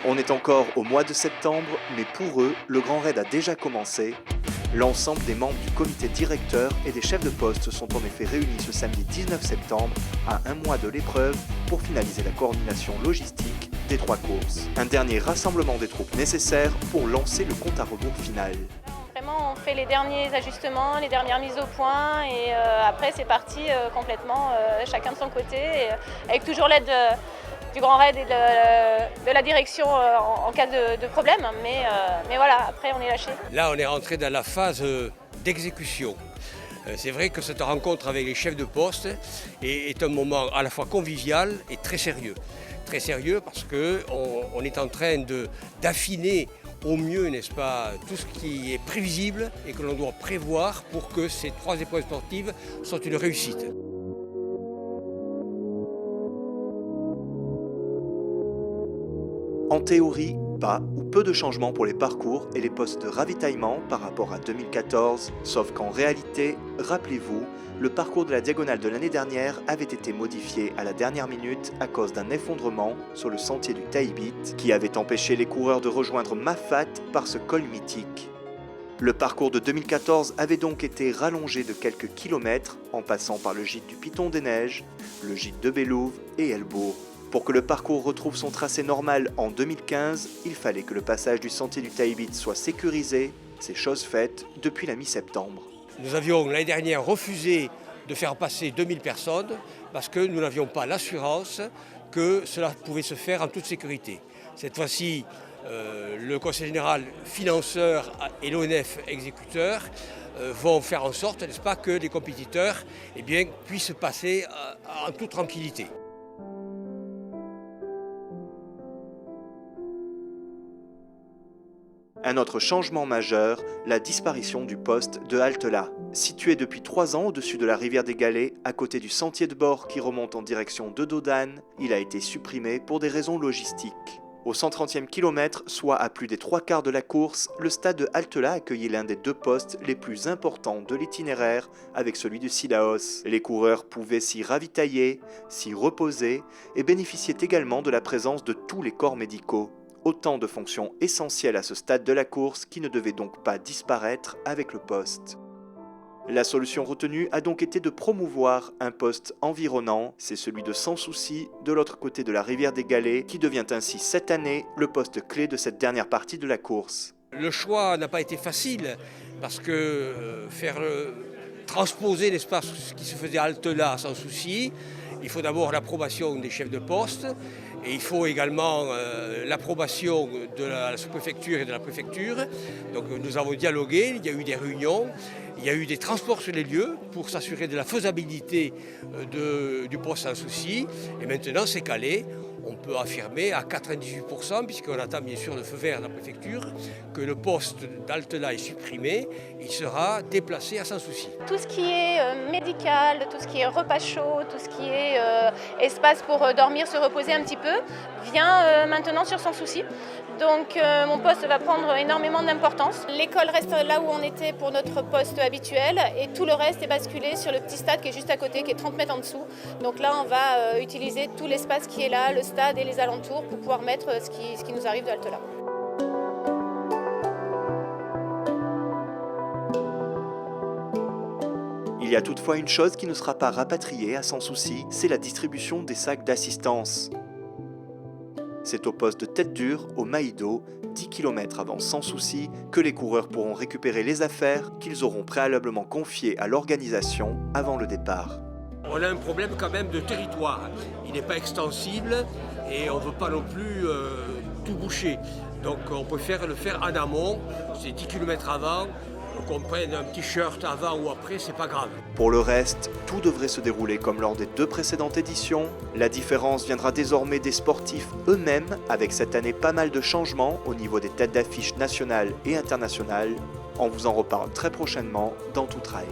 On est encore au mois de septembre, mais pour eux, le Grand Raid a déjà commencé. L'ensemble des membres du comité directeur et des chefs de poste sont en effet réunis ce samedi 19 septembre, à un mois de l'épreuve, pour finaliser la coordination logistique des 3 courses. Un dernier rassemblement des troupes nécessaires pour lancer le compte à rebours final. Vraiment, on fait les derniers ajustements, les dernières mises au point et après c'est parti complètement, chacun de son côté, et, avec toujours l'aide du Grand Raid et de la direction en cas de problème, mais voilà, après on est lâché. Là on est rentré dans la phase d'exécution. C'est vrai que cette rencontre avec les chefs de poste est un moment à la fois convivial et très sérieux. Très sérieux parce qu'on est en train d'affiner au mieux, n'est-ce pas, tout ce qui est prévisible et que l'on doit prévoir pour que ces 3 épreuves sportives soient une réussite. En théorie, pas ou peu de changements pour les parcours et les postes de ravitaillement par rapport à 2014, sauf qu'en réalité, rappelez-vous, le parcours de la diagonale de l'année dernière avait été modifié à la dernière minute à cause d'un effondrement sur le sentier du Taïbit qui avait empêché les coureurs de rejoindre Mafat par ce col mythique. Le parcours de 2014 avait donc été rallongé de quelques kilomètres en passant par le gîte du Piton des Neiges, le gîte de Bélouve et Elbourg. Pour que le parcours retrouve son tracé normal en 2015, il fallait que le passage du sentier du Taïbit soit sécurisé, c'est chose faite depuis la mi-septembre. Nous avions l'année dernière refusé de faire passer 2000 personnes parce que nous n'avions pas l'assurance que cela pouvait se faire en toute sécurité. Cette fois-ci, le Conseil général financeur et l'ONF exécuteur vont faire en sorte, n'est-ce pas, que les compétiteurs puissent passer en toute tranquillité. Un autre changement majeur, la disparition du poste de halte-là. Situé depuis 3 ans au-dessus de la rivière des Galets, à côté du sentier de bord qui remonte en direction de Dodane, il a été supprimé pour des raisons logistiques. Au 130e kilomètre, soit à plus des 3/4 de la course, le stade de halte-là accueillait l'un des 2 postes les plus importants de l'itinéraire avec celui de Sillaos. Les coureurs pouvaient s'y ravitailler, s'y reposer et bénéficiaient également de la présence de tous les corps médicaux. Autant de fonctions essentielles à ce stade de la course qui ne devaient donc pas disparaître avec le poste. La solution retenue a donc été de promouvoir un poste environnant, c'est celui de Sans Souci, de l'autre côté de la rivière des Galets, qui devient ainsi cette année le poste clé de cette dernière partie de la course. Le choix n'a pas été facile parce que transposer l'espace qui se faisait halte là Sans Souci, il faut d'abord l'approbation des chefs de poste et il faut également l'approbation de la sous-préfecture et de la préfecture. Donc nous avons dialogué, il y a eu des réunions, il y a eu des transports sur les lieux pour s'assurer de la faisabilité du poste Sans Souci. Et maintenant c'est calé. On peut affirmer à 98%, puisqu'on attend bien sûr le feu vert de la préfecture, que le poste d'halte-là est supprimé, il sera déplacé à Sans Souci. Tout ce qui est médical, tout ce qui est repas chaud, tout ce qui est espace pour dormir, se reposer un petit peu, vient maintenant sur Sans Souci. Donc mon poste va prendre énormément d'importance. L'école reste là où on était pour notre poste habituel et tout le reste est basculé sur le petit stade qui est juste à côté, qui est 30 mètres en dessous. Donc là on va utiliser tout l'espace qui est là, le stade et les alentours pour pouvoir mettre ce qui nous arrive de halte là. Il y a toutefois une chose qui ne sera pas rapatriée à Sans Souci, c'est la distribution des sacs d'assistance. C'est au poste de Tête Dure, au Maïdo, 10 km avant Sans Souci, que les coureurs pourront récupérer les affaires qu'ils auront préalablement confiées à l'organisation avant le départ. On a un problème quand même de territoire. Il n'est pas extensible et on ne veut pas non plus tout boucher. Donc on préfère le faire en amont, c'est 10 km avant. Qu'on prenne un t-shirt avant ou après, c'est pas grave. Pour le reste, tout devrait se dérouler comme lors des 2 précédentes éditions. La différence viendra désormais des sportifs eux-mêmes, avec cette année pas mal de changements au niveau des têtes d'affiche nationales et internationales. On vous en reparle très prochainement dans Tout Trail.